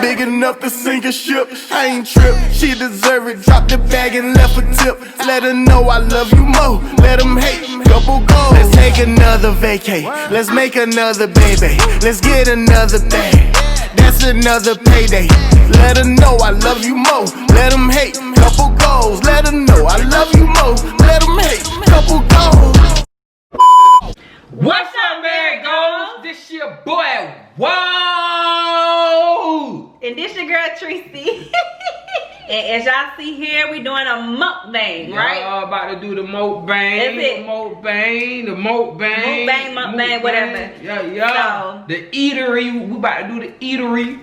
big enough to sink a ship. I ain't trip, she deserve it. Drop the bag and left a tip. Let her know I love you more. Let them hate, couple goals. Let's take another vacay. Let's make another baby. Let's get another bag. That's another payday. Let her know I love you more. Let them hate, couple goals. Let her know I love you more. Let them hate, couple goals. What's up, man? Goals? This your boy. Whoa! And this your girl Tracy. And as y'all see here, we doing a mukbang, right? Y'all about to do the mukbang. That's it. The mukbang. Mukbang, whatever. Yeah. So, the eatery. We about to do the eatery.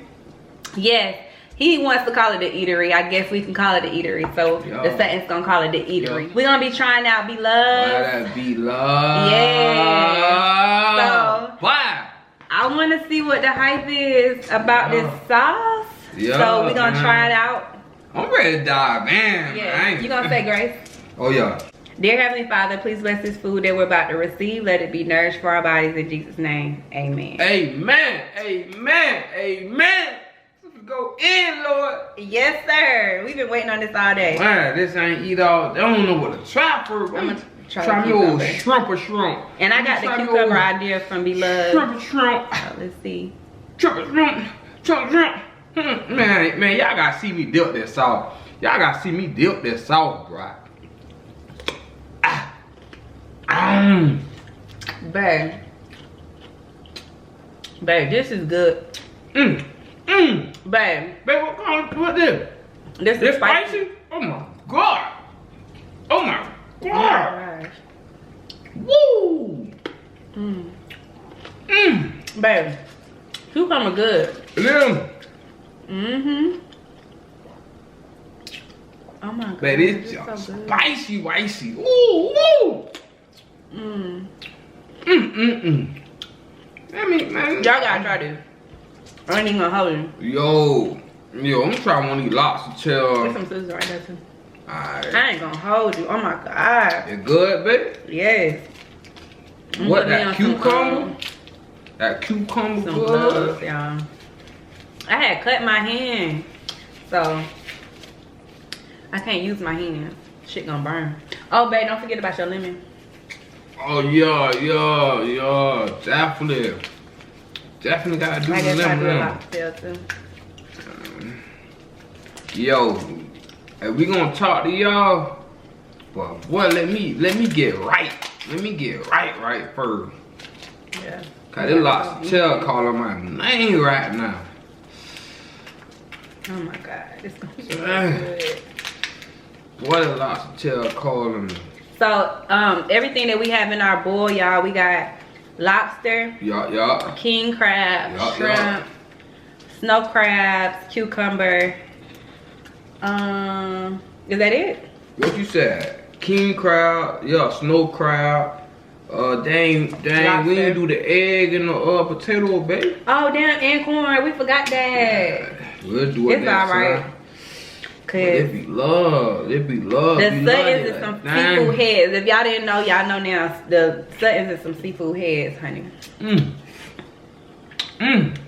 yes. He wants to call it the eatery. I guess we can call it the eatery. So the Sutton's gonna call it the eatery. We're gonna be trying out Be Love. Be Love. Yeah. So why? I wanna see what the hype is about this sauce. Yeah. So we're gonna try it out. I'm ready to dive in. Yeah. You gonna say grace? Oh yeah. Dear Heavenly Father, please bless this food that we're about to receive. Let it be nourished for our bodies in Jesus' name. Amen. Amen. Let's go in, Lord. Yes, sir. We've been waiting on this all day. Man, this ain't eat all. I don't know what to try for. I'm gonna try me old shrimp. And I got the cucumber idea from Be Love. Shrimp. So let's see. Shrimp. Man, y'all gotta see me dip this sauce. Y'all gotta see me dip this sauce, bro. Babe, this is good. Babe, What this? This is spicy. Oh my god. Oh my Oh god. my gosh. Woo. Babe, cucumber good. Yeah. Oh my god. But it's so good. spicy. Ooh. I mean, man. Y'all gotta try this. I ain't even gonna hold you. Yo, I'm trying one of these lobster tail. There's some scissors right there too. Alright. I ain't gonna hold you. Oh my god. It good, baby? Yes. What, that cucumber? That cucumber Some good? gloves, y'all. I had cut my hand, so I can't use my hand. Shit gonna burn. Oh, babe, don't forget about your lemon. Oh, yeah. Definitely gotta do I guess I do a lemon. lot too. Yo, and we gonna talk to y'all. But boy, let me get right. Let me get right first. Yeah. Cause this lobster tail calling my name right now. Oh my god, it's gonna be so good. What a lobster tail calling me. So, everything that we have in our bowl, y'all, we got lobster, Yeah. king crab, shrimp, snow crabs, cucumber. Is that it? What you said? King crab, snow crab. Dang, Lobster. we didn't do the egg and the potato, baby. Oh damn, and corn, we forgot that. We'll do it It's next alright. time. Cause It be love. the Suttons is some seafood heads. If y'all didn't know, y'all know now. The Suttons is some seafood heads, honey.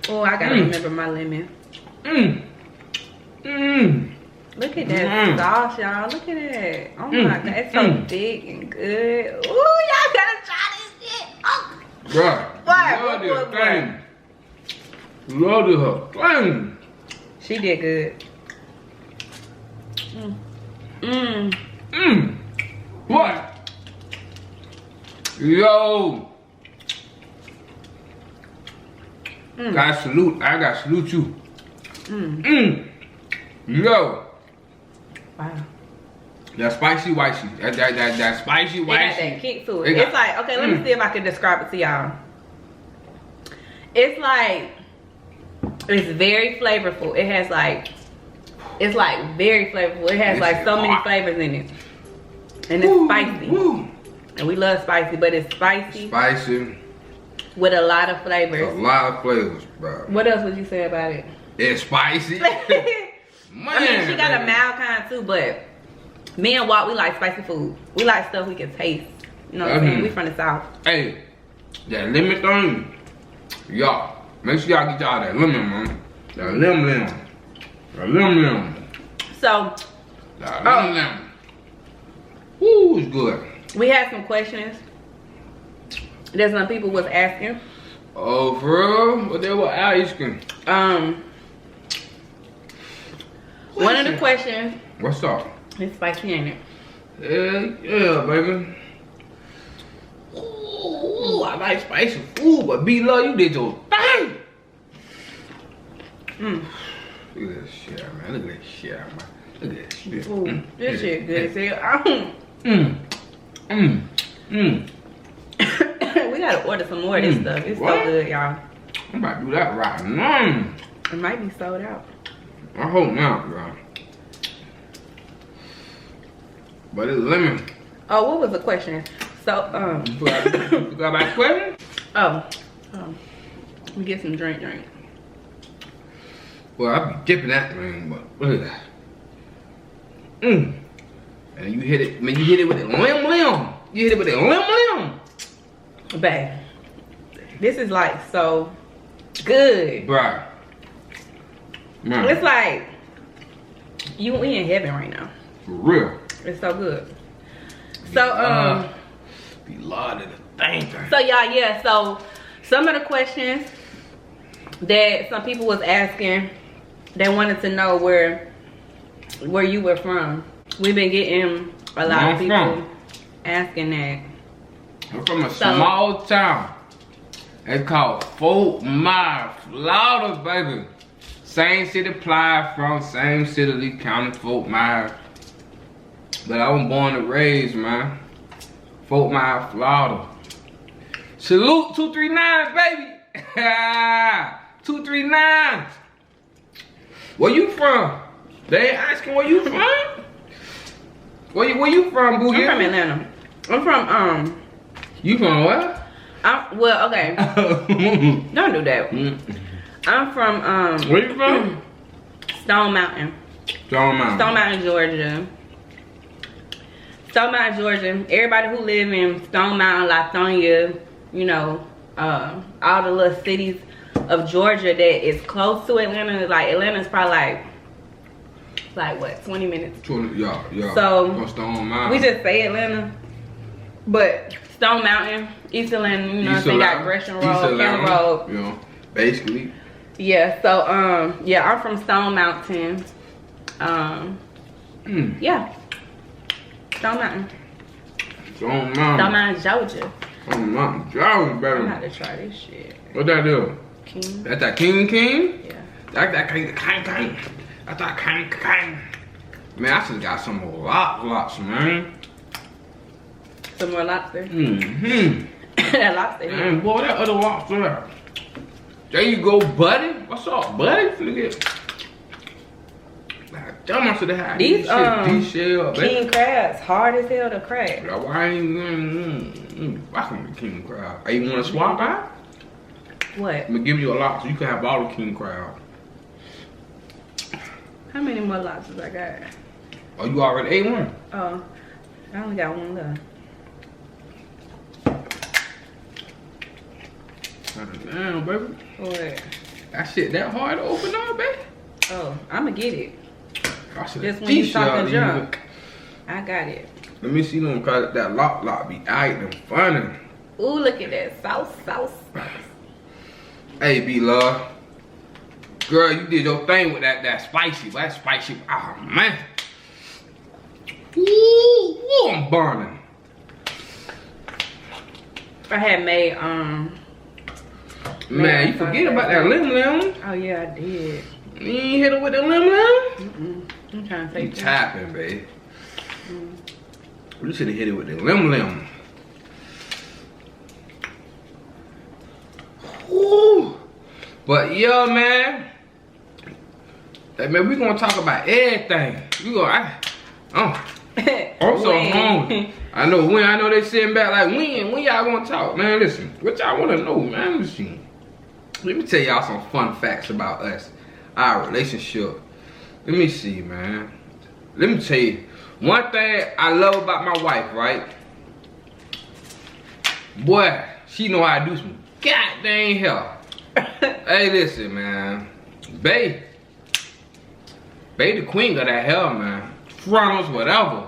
Oh, I gotta remember my lemon. Look at that sauce, y'all. Look at that. Oh my god, it's so thick and good. Ooh, y'all gotta try this shit. Oh. Bruh, What? love her thing. She did good. What? Yo. I gotta salute you. Yo. Wow. That spicy whitey. That spicy It got whitey. that kick to it. It's like, okay, let me see if I can describe it to y'all. It's like, it's very flavorful. It has like, it's like very flavorful. It has like so many flavors in it. And it's spicy. And we love spicy, but it's spicy with a lot of flavors. A lot of flavors, bro. What else would you say about it? It's spicy. Man, I mean, she got a mild kind too, but me and Walt, we like spicy food. We like stuff we can taste. You know what I'm saying? We from the South. Hey, that lemon thing, y'all, make sure y'all get y'all that lemon, man. The lim. The lim. So, The lim. Woo, it's good. we had some questions that some people was asking. Oh, for real? What they were asking? One of the questions. What's up? It's spicy, ain't it? Yeah, baby. Ooh, I like spicy food, but B-Love, you did your thing. Look at this shit, man. Look at this shit, man. Look at this shit. Ooh, this shit good as hell. We gotta order some more of this stuff. It's so good, y'all. I'm about to do that right now. It might be sold out. I hope not, bro. But it's lemon. Oh, what was the question? So, You got my question? let me get some drink. Well, I be dipping that thing, but look at that. And you hit it, man, you hit it with the lim. You hit it with the lim. Babe, this is like so good. Bruh. Man, It's like we in heaven right now. for real. It's so good. So Be lauded the thing. so y'all, yeah, so some of the questions that some people was asking, they wanted to know where you were from. We've been getting a lot of people asking that. I'm from a small town. It's called Fort Myers, Florida, baby. Same city Ply from, same city Lee County, Fort Myers. But I was born and raised, man. Fort Myers, Florida. Salute 239, baby. 239. Where you from? They ain't asking where you from? Where you from, Boogie? I'm from Atlanta. I'm from You from what? well, okay. Don't do that. I'm from Where you from? Stone Mountain. Stone Mountain, Georgia. Stone Mountain, Georgia. Everybody who live in Stone Mountain, Latonia, you know, all the little cities of Georgia that is close to Atlanta. Like Atlanta's probably like what, 20 minutes. 20, yeah. So from Stone Mountain. we just say Atlanta, but Stone Mountain, East Atlanta, you know what I'm saying, got Gresham Road, County Road. You know, basically. Yeah, so yeah, I'm from Stone Mountain. Yeah. Stone Mountain. Stone Mountain. Stone Mountain, Georgia. Stone Mountain, Georgia, I'm baby. about to try this shit. What that do? King. That's that King? Yeah. That's that King. That's that King. Man, I should've got some more lots, man. Some more lobster. That lobster. Man, boy, that other lobster. There you go, buddy. What's up, buddy? Look at. Damn, I should have had These shell, king crabs, hard as hell to crack. Why ain't fucking with king crab? Hey, you want to swap out? What? I'm gonna give you a lot so you can have all the king crab. How many more lobsters I got? Oh, you already ate one? Oh, I only got one left. Damn, baby. What? That shit that hard to open up, baby? Oh, I'ma get it. I should Just have when you t-shirt talking you. junk, I got it. Let me see them, cause that lock be acting funny. Ooh, look at that sauce. Hey, B-Love. Girl, you did your thing with that spicy. That spicy. Oh, man. Ooh, I'm burning. I had made Man, you forget about that lim. Oh yeah, I did. You ain't hit it with the lim? I'm trying to You take that. tapping, babe. You should have hit it with the lim. Woo. But yeah, man. Hey, man, we gonna talk about everything. I'm so hungry. I know they sitting back like, when y'all gonna talk, man? Listen, what y'all wanna know, man? Listen. Let me tell y'all some fun facts about us, our relationship. Let me see, man. Let me tell you, one thing I love about my wife, right? Boy, she know how to do some goddamn help. Hey, listen, man. Bae the queen of that hair, man. Frontals, whatever.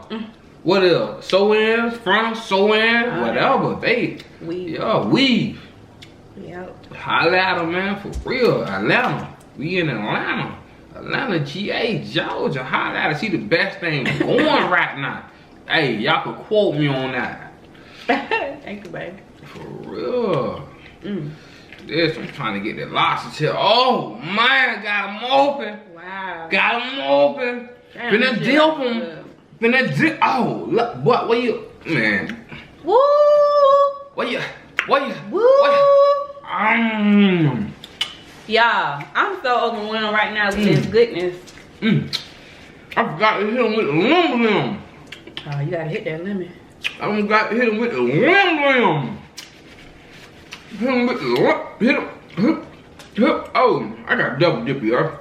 What else? Sew-ins, frontals, sew-in, whatever. Bae. Weave. Yeah, weave. Yep. Holla at them, man, for real. Atlanta. We in Atlanta. Atlanta, GA, Georgia. Holla at us. See the best thing going right now. Hey, y'all can quote me on that. Thank you, baby. For real. This, I'm trying to get that lobster tail. Oh, man, got them open. Wow. Got them open. Damn, Finna this dip shit them. good. Finna dip. Oh, look, what you, man. Woo! What you, Woo! Y'all, I'm so overwhelmed right now with this goodness. I forgot to hit him with the lemon. Oh, you gotta hit that lemon. I got to hit him with the lemon. Hit him with the oh, I got double dip, y'all.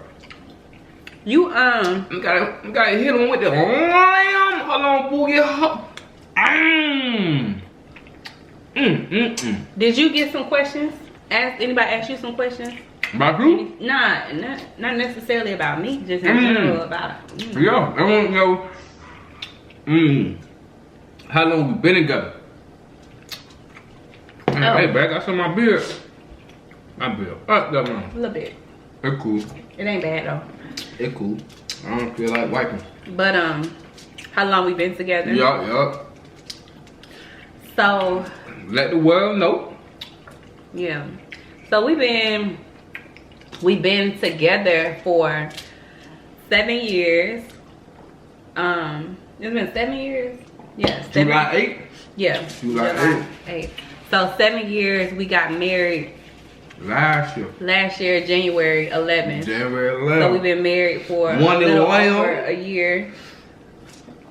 You gotta hit him with the lamb. Hold on, boogie. Did you get some questions? Anybody ask you some questions? About you? Nah, not necessarily about me, just in general about Yeah, I want to know how long we been together. Hey, back, I saw my beard. My beard. Up there, man. a little bit. It's cool. It ain't bad though. It's cool. I don't feel like wiping. But how long we been together? Yeah. So Let the world know. yeah. So we've been together for 7 years. It's been 7 years. Yeah. July 8th? Yeah. July 8th. So 7 years. We got married Last year, January 11th. January 11th. So we've been married for One a little little over a year.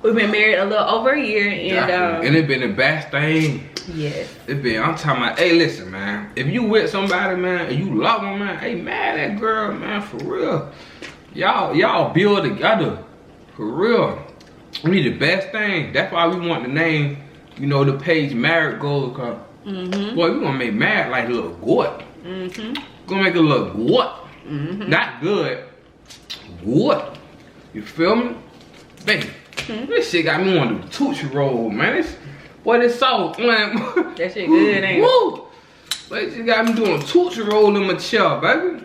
We've been married a little over a year, and it been the best thing. yes. It been, I'm talking about, hey, listen, man. If you with somebody, man, and you love them, man, hey, man, that girl, man, for real. Y'all build together. For real. We need the best thing. That's why we want the name, you know, the page Married Goals. Boy, we gonna make married like a little goat. Gonna make it look what? Not good. What? You feel me? Baby, this shit got me on the Tootsie Roll, man. This sauce, man. That shit good, ain't it? Woo! This shit got me doing Tootsie Roll in my chair, baby.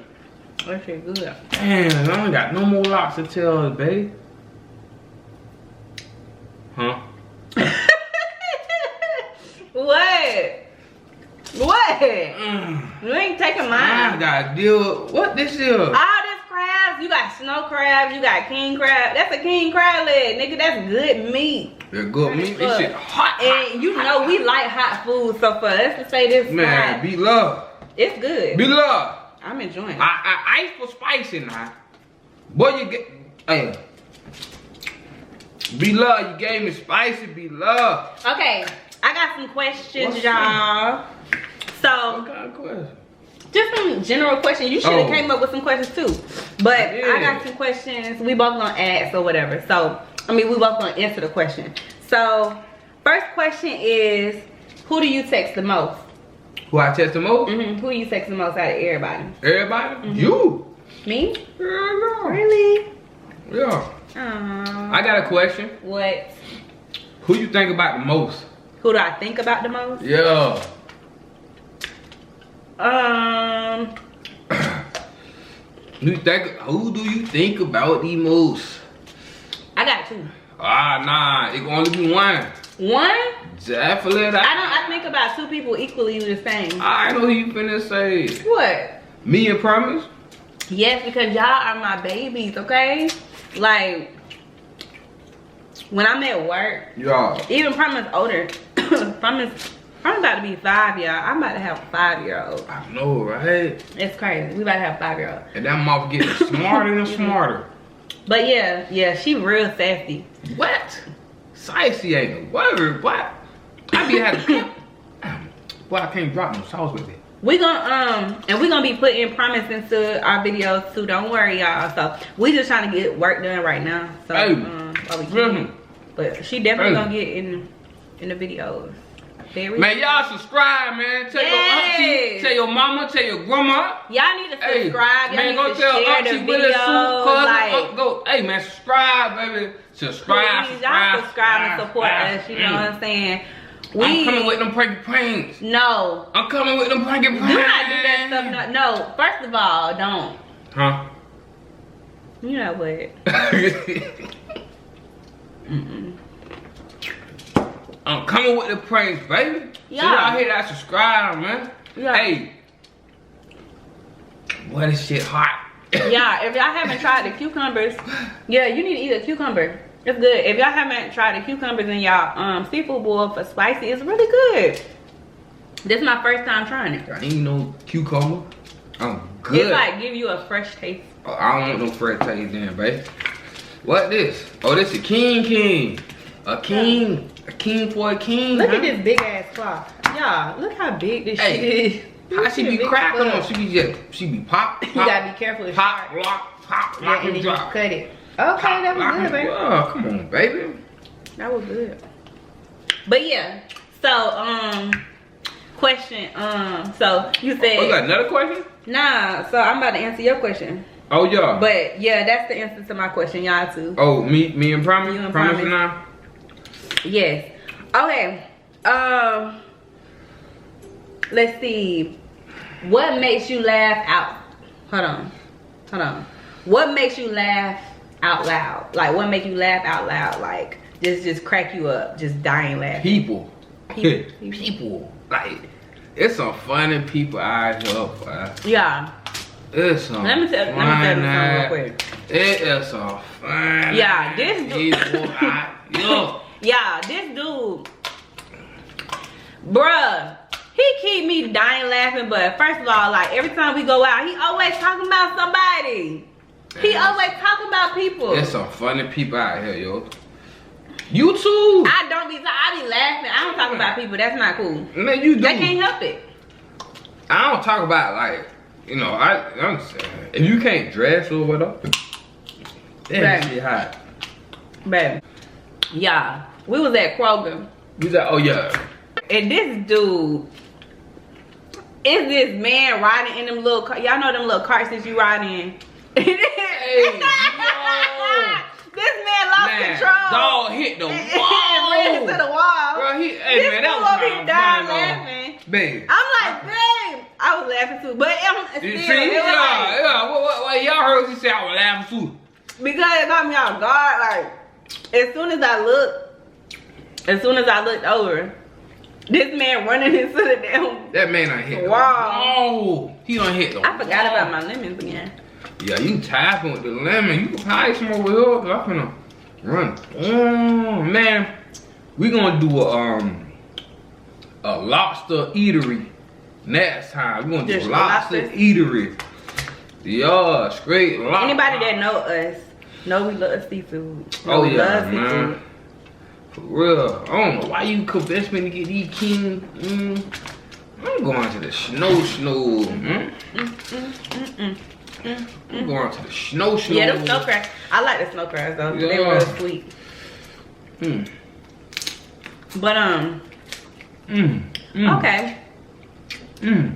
That shit good. Damn, I ain't got no more lobster tails, baby. Huh? What? You ain't taking mine. I gotta deal with, what this is? All this crabs, you got snow crabs, you got king crab. That's a king crab leg, nigga. That's good meat. That good meat. This shit hot. And you know we like hot food, so for us to say this, Man, be love. it's good. Be love. I'm enjoying it. Ice for spicy now. Boy, you get, hey. Be love, you gave me spicy, be love. Okay, I got some questions, What's y'all. So, What kind of question? just some general questions. You should have came up with some questions too. But I got some questions. We both gonna ask or whatever. So, we both gonna answer the question. So, first question is, who do you text the most? Who I text the most? Who you text the most out of everybody? Everybody? You. Me? Yeah. Really? Yeah. I got a question. What? Who you think about the most? Who do I think about the most? Yeah. Who do you think about the most? I got two. Nah, it can only be one. One? Definitely. I think about two people equally the same. I know who you finna say. What? Me and Promise? Yes, because y'all are my babies, okay? Like, when I'm at work, Yeah. even Promise older. Promise about to be 5, y'all. I'm about to have a 5-year-old. I know, right? It's crazy. We about to have a 5-year-old. And that mouth getting smarter and smarter. But yeah, she real sassy. What? Spicy ain't a word. What? I be having. Boy, I can't drop no sauce with it. We gonna and we gonna be putting Promise into our videos too. Don't worry, y'all. So we just trying to get work done right now. So Hey, while we can. But she definitely gonna get in the videos. Very Man, y'all subscribe, man. Tell your auntie, tell your mama, tell your grandma. Y'all need to subscribe. Y'all Man, go need to tell share auntie the with her videos. cousin. Go, hey man, subscribe, baby. Subscribe, please, y'all subscribe and support us. You know what I'm saying? I'm coming with them pranky pranks. No. I'm coming with them pranky pranks. Do not do that stuff. No. First of all, don't. Huh? You know what? I'm coming with the pranks, baby. Yeah. So y'all hear that? Subscribe, man. Yeah. Hey. Boy, this shit hot. Yeah, if y'all haven't tried the cucumbers, yeah, you need to eat a cucumber. It's good. If y'all haven't tried the cucumbers in y'all seafood boil for spicy, it's really good. This is my first time trying it. I ain't no cucumber. I'm good. It's like give you a fresh taste. Oh, I don't want no fresh taste then, babe. What this? Oh, this a king. A king for a king. Look huh? at this big ass claw. Y'all, look how big this shit is. How she be cracking them? She be pop. You gotta be careful. It's Pop, sharp. pop, Yeah, and then you drop. cut it. Okay, that was good, baby. Oh, come on, baby. That was good. But yeah, so question. So you said. Oh, you got another question? Nah. So I'm about to answer your question. Oh yeah. But yeah, that's the answer to my question, y'all too. Oh, me and Promise. You and Promise Promise. now. Yes. Okay. Let's see. What makes you laugh out? Hold on. What makes you laugh out loud? Like what make you laugh out loud? Like just crack you up, just dying laughing. People. People. Like it's some funny people out here, boy. Yeah. It's some. Let me tell you something real quick. It is some funny. Yeah, this dude. people out here. Yeah, this dude, bruh, he keep me dying laughing. But first of all, like every time we go out, he always talking about somebody. He always talking about people. There's some funny people out here, yo. You too. I be laughing. I don't talk about people. That's not cool. Man, you do. They can't help it. I don't talk about like, you know, I'm saying if you can't dress or whatever, that shit hot. Baby. Yeah. We was at Kroger. You like, oh yeah. And this dude is this man riding in them little car. Y'all know them little carts that you ride in. Hey, yo. This man lost control. Dog hit the wall. And ran into the wall. Bro, hey This man, that fool was over here dying laughing. Babe. I'm like, babe. I was laughing too. But still, You it see? was like, Yeah. What y'all heard he say I was laughing too. because it got me off guard. Like, as soon as I looked over, this man running into the damn. That man done hit the Wow. wall. He done hit the wall. I forgot about my lemons again. Yeah, you tapping with the lemon. You can probably some over here, cause I'm finna run. Oh man, we gonna do a lobster eatery next time. We gonna do Just a lobster lobsters? eatery. Yeah, straight lobster. Anybody that know us know we love seafood. Oh we yeah, love man. seafood. For real. I don't know why you convinced me to get these king. I'm going to the snow. I'm going to the snow. Yeah, them snow crabs. I like the snow crabs though. Yeah. They real sweet. But okay.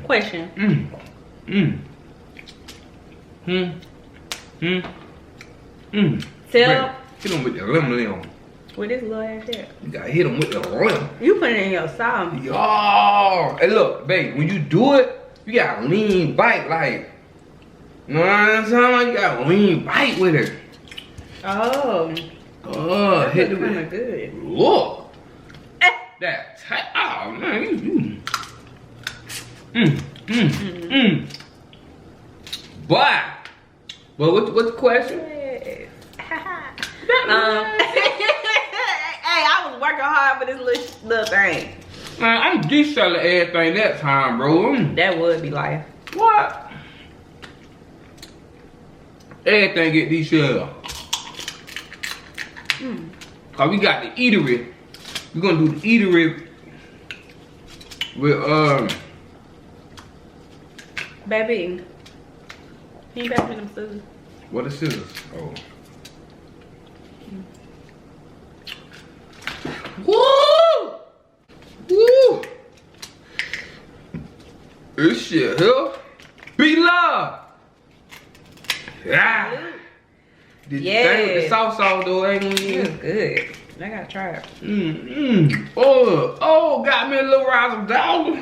Question. Tell Hit him with the lemon. where this little ass at? You gotta hit him with the lemon. You put it in your song. Yo, hey look, babe, when you do it, you gotta lean back like, you know what I'm saying? You gotta lean back with it. Oh. Oh, hit it Kind with of good. Look. That tight. Oh man, Boy. Well, what's the question? Hey, I was working hard for this little thing. Man, I'm de-selling everything that time, bro. That would be life. What? Everything get de-sold. Cause we got the eatery. We're gonna do the eatery with Baby, can you pass me them scissors? what are scissors? Oh. Woo! Woo! This shit here. Be love. Yeah. Did you think with the sauce though? Ain't gonna be good. I gotta try it. Oh, got me a little razzle dazzle.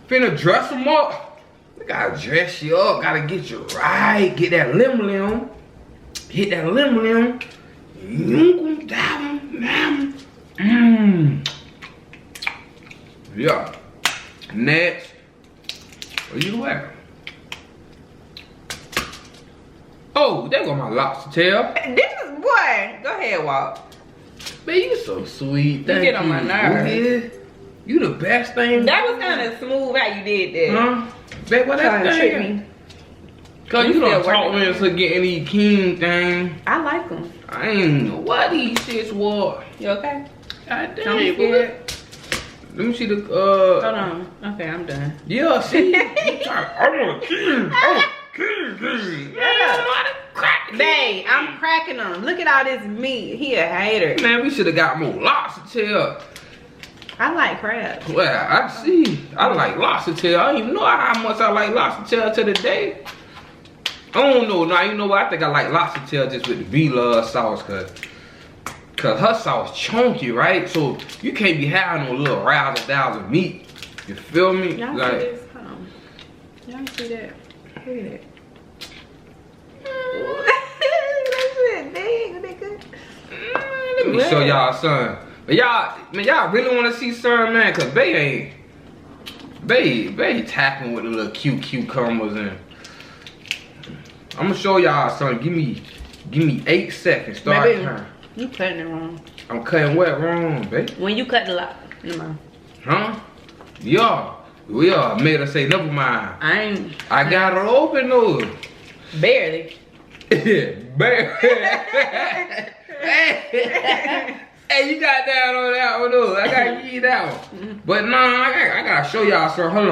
Finna dress them up. I gotta dress you up. Gotta get you right. Get that lim. Hit that lim. Yeah. Next. Where you at? Oh, there go my lobster tail. This is boy. Go ahead, Walt. Man, you so sweet. You get on my nerves. Yeah. You the best thing. That was kind of smooth how you did that. Huh? Babe, what that thing? Cause you don't talk me into getting these king thing. I like them. I ain't know what these shits were. You okay? God damn. Don't be scared. Let me see the Hold on. Okay, I'm done. Yeah, see. I want a king. King. Yeah. Babe, I'm cracking them. Look at all this meat. He a hater. Man, we should have got more lobster tail. I like crabs. Well, I see. I like lobster tail. I don't even know how much I like lobster tail to the day. I don't know. Now, you know what? I think I like lobster tail just with the B-Love sauce, cause her sauce chunky, right? So you can't be having no little razzle-dazzle meat. You feel me? Y'all like, see this? Hold on. Y'all see that? Look at that. That's big. That good. Let me show y'all something. But y'all really want to see something, man? Cause Bae tapping with the little cute cucumbers and. I'm gonna show y'all something. Give me 8 seconds. Start turn. You cutting it wrong. I'm cutting what wrong, babe? When you cut the lot, never mind. Huh? Yeah. We all made her say never mind. I got her open though. Barely. Barely. Hey, you got down on that one though. I gotta give you that one. But nah, I gotta show y'all something.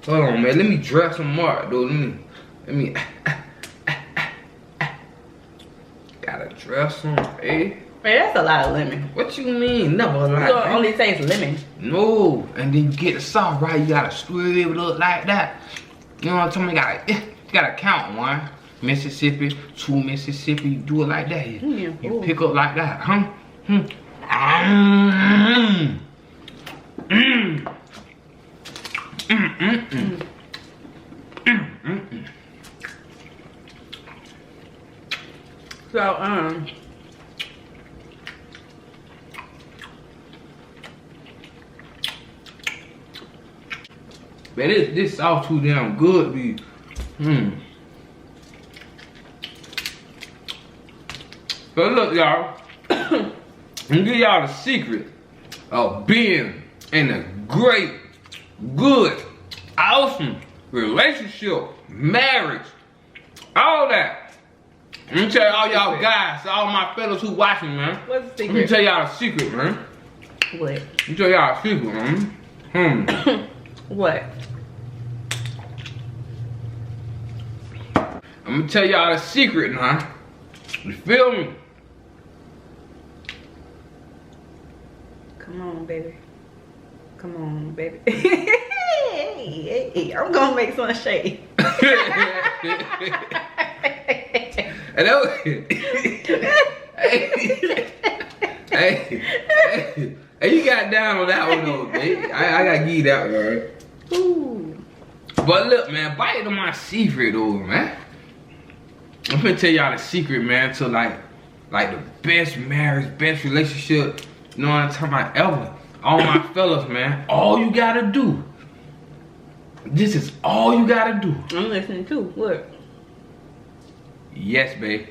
Hold on, man. Let me dress them up though. Let me. Gotta dress them, eh? Man, that's a lot of lemon. What you mean? Never a lot. You only taste lemon. No, and then you get the sauce right. You gotta stir it up like that. You know what I'm talking about? You gotta count 1 Mississippi, 2 Mississippi. You do it like that. You pick up like that, huh? So, Man, this sauce too damn good, be. So look, y'all. I'm gonna give y'all the secret of being in a great, good, awesome relationship, marriage, all that. Let me tell all y'all guys, all my fellas who watching, man. What's the secret? Let me tell y'all the secret, man. What? Let me tell y'all the secret, man. What? I'm gonna tell y'all the secret now. You feel me? Come on, baby. Come on, baby. Hey, I'm gonna make some shade. And that was, hey, you got down on that one though, babe. I gotta give you that one, right? Ooh. But look, man, bite into my secret though, man. I'm gonna tell y'all the secret, man, to like the best marriage, best relationship, you know what I'm talking about, ever. All my fellas, man, all you gotta do. This is all you gotta do. I'm listening too. What? Yes, babe.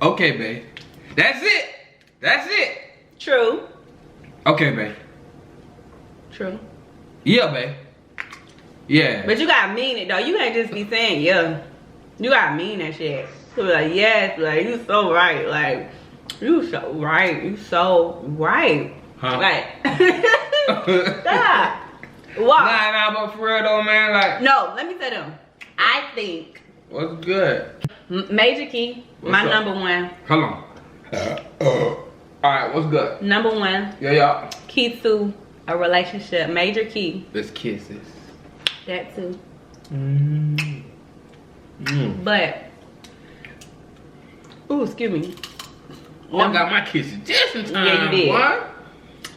Okay, babe. That's it. That's it. True. Okay, babe. True. Yeah, babe. Yeah. But you gotta mean it though. You can't just be saying yeah. You gotta mean that shit. So like yes, like you so right. Like you so right. You so right. Huh? Like stop. Wow. Nah, but for real though, man, like. No, let me tell them. I think. What's good? Major key. What's my up? number one. Hold on. Alright, what's good? Number one. Yeah. Key to a relationship. Major key. It's kisses. That too. But, ooh, excuse me. Oh, I got my kisses just in time. Yeah, you did. What?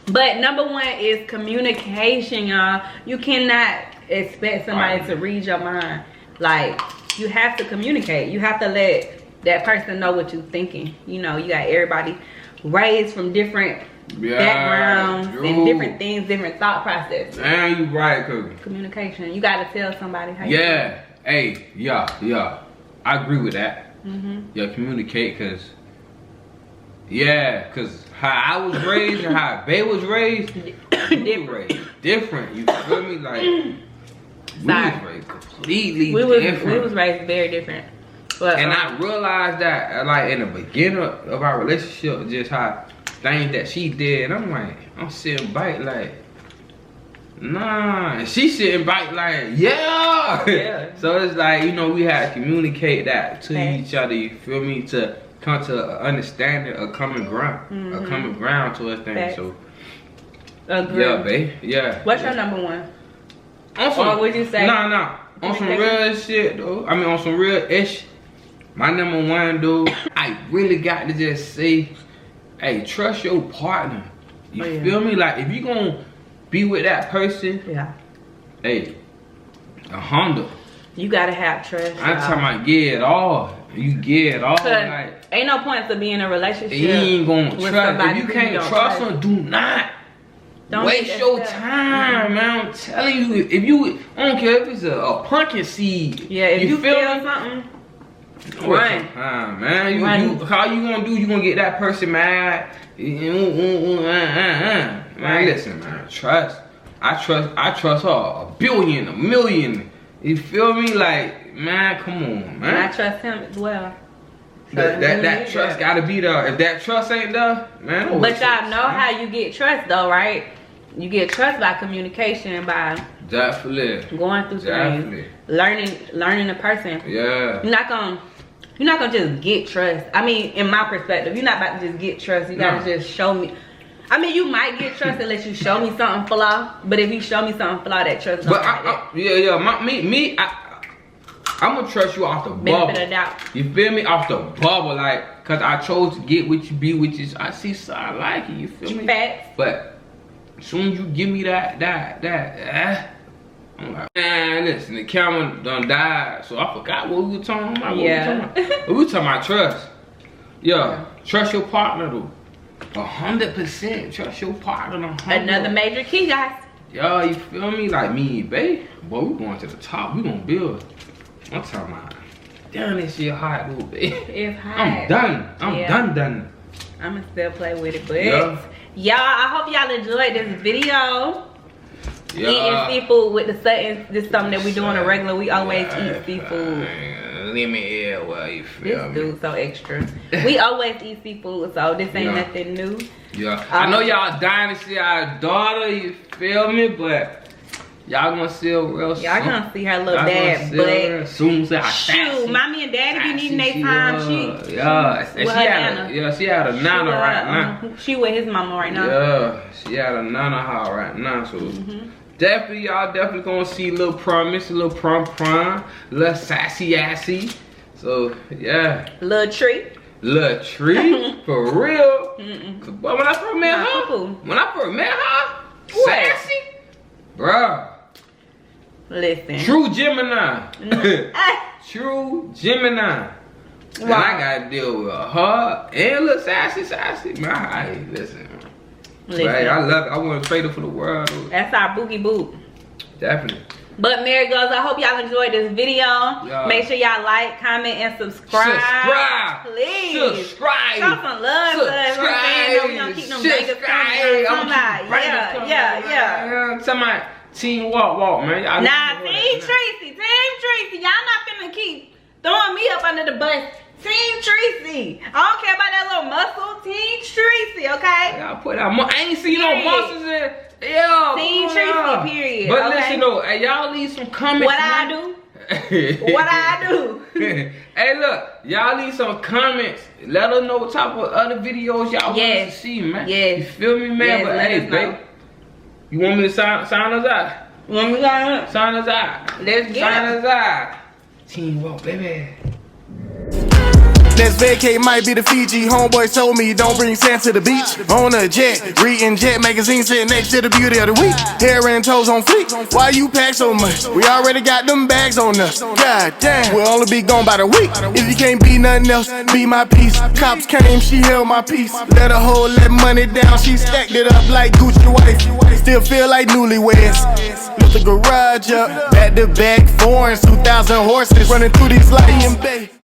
But number one is communication, y'all. You cannot expect somebody to read your mind. Like, you have to communicate. You have to let that person know what you're thinking. You know, you got everybody raised from different backgrounds and different things, different thought processes. Man, you right, cause communication. You gotta tell somebody how you feel. Hey, yeah. I agree with that. Yeah, communicate, cause how I was raised and how Bae was raised, different. You feel me? Like we was raised completely different. We was raised very different. But, and I realized that, like, in the beginning of our relationship, just how things that she did, I'm like, I'm sitting back like, nah, and she sitting back like, yeah. So it's like, you know, we had to communicate that to each other. You feel me? To come to an understanding, a common ground, a common ground to a thing. So, yeah, babe, yeah. What's your number one? Or would you say? Nah. On some real shit, though. I mean, on some real ish. My number one, dude, I really got to just say, hey, trust your partner. You feel me? Like, if you gonna be with that person, hey, 100. You gotta have trust. I'm talking about get it all. You get it all. Like, ain't no point to be in a relationship. You ain't gonna trust. If you can't trust them, do not. Don't waste your time, man. I'm telling you, if you, I don't care if it's a pumpkin seed. Yeah, if you feel something, run. Man, how you gonna do? You gonna get that person mad? Man, listen, man. Trust. I trust her a billion, a million. You feel me? Like, man, come on, man. And I trust him as well. So that trust gotta be there. If that trust ain't there, man. But y'all know how you get trust though, right? You get trust by communication, by going through things, learning the person. Yeah. You're not gonna just get trust. I mean, in my perspective, you're not about to just get trust. You gotta just show me. I mean, you might get trust unless you show me something flaw. But if you show me something flaw, that trust. But I'm gonna trust you off the bubble. Benefit of doubt. You feel me? Off the bubble, like, cause I chose to get with you, be with you. I see, so I like it. You feel me? Facts. But as soon as you give me that, I'm like, man, listen, the camera done died, so I forgot what we were talking about. We were talking about trust. Yeah, trust your partner though. 100%. Trust your partner. 100. Another major key, guys. Yo, you feel me? Like me and Bae, boy, we going to the top. We gonna build. I'm talking about, damn, this shit hot, little babe. It's hot. I'm done. I'm done. I'ma still play with it, but y'all, I hope y'all enjoyed this video. Eating seafood with the Suttons. This is something that we do on a regular. We always eat seafood. Leave me here, well, you feel me? This dude so extra. We always eat seafood, so this ain't nothing new. Yeah, I know y'all dying to see our daughter, you feel me? But y'all gonna see her real soon. Y'all gonna see her little dad, but soon shoot, mommy and daddy be needing their time. She had a nana right now. She with his mama right now. Yeah, she had a nana house right now, so definitely y'all definitely gonna see a little promise, a little prom, a little sassy. So yeah, little treat for real. But when I first met her, sassy, bruh. Listen. True Gemini. True Gemini. And I gotta deal with her and little sassy. Man, listen. Right, I love it. I want to trade her for the world. That's our boogie boot. Definitely. But Marigolds, I hope y'all enjoyed this video. Make sure y'all like, comment, and subscribe. Please. Subscribe. Show some love to us. We don't keep them niggas coming. Yeah. Somebody, Team Walk, man. Nah, Team Tracy. Y'all not finna keep throwing me up under the bus. Team Tracy. I don't care about that little muscle. Team Tracy, okay? Y'all put out more. I ain't seen no muscles in. Yo. Team Tracy, period. But listen though, hey, y'all leave some comments. What I do? Hey, look, y'all leave some comments. Let us know what type of other videos y'all want to see, man. You feel me, man? But hey, babe, you want me to sign us out? When we got Sign us out. let's get Sign it. us out. Teamwork, baby. Let's vacate, might be the Fiji. Homeboys told me don't bring sand to the beach. On a jet, reading Jet magazine sitting next to the beauty of the week. Hair and toes on fleek. Why you pack so much? We already got them bags on us. God damn, we'll only be gone by the week. If you can't be nothing else, be my piece. Cops came, she held my peace. Let her hold that money down, she stacked it up like Gucci wife. Still feel like newlyweds. Lift the garage up, back to back, foreigns, 2,000 horses running through these lights.